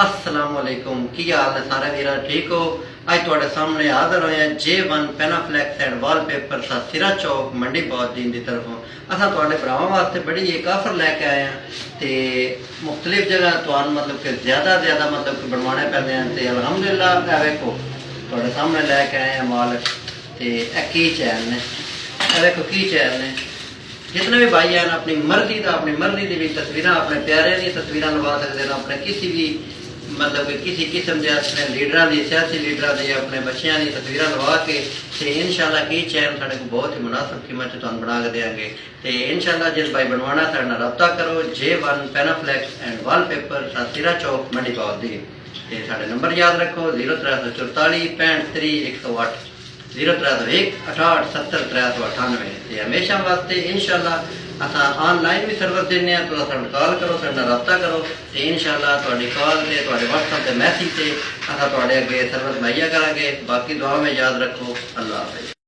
अस्सलामुअलैकुम की हाल ने सारे वीर ठीक हो। अज तुहाडे सामने हाजिर होए हैं J1 पेनाफ्लैक्स एंड वॉलपेपर सा सिरा चौक मंडी बहाउद्दीन की तरफों असा तुहाडे भरावां वास्ते बड़ी एक ऑफर लैके आए हैं ते मुख्तलिफ जगह तुहानू मतलब कि ज़्यादा मतलब कि बनवाने पैंदे हैं ते अलहमदुलिल्लाह ए वेखो तुहाडे सामने लैके आए हैं माल ते ए की चैन ने ए वेखो की चैन ने जितने भी भाई हैं अपनी मर्जी की भी तस्वीर अपने प्यारे की तस्वीर लगा सकते हैं अपने किसी भी मतलब कि किसी किस्म के अपने लीडर की सियासी लीडर की अपने बच्चों की तस्वीर लगा के इंशाल्लाह की चैन साढ़े को बहुत ही मुनासिब कीमत से तुम बना के देंगे। तो इंशाल्लाह जिस भाई बनवाना साढ़े नाल रब्ता करो J1 पेनाफ्लैक्स एंड वॉलपेपर सिरा चौक मंडी बहाउद्दीन। तो साढ़े नंबर याद रखो 0344 65 108 0301 68 70 398। हमेशा वास्ते इंशाल्लाह असा ऑनलाइन भी सर्विस देने तो साढ़े कॉल करो साढ़े रब्ता करो तो इंशाल्लाह तुहाडी कॉल से तुहाडे व्हाट्सएप से मैसेज से असा तुहाडे अगे सर्विस मुहैया करांगे। बाकी दुआ में याद रखो। अल्लाह हाफिज़।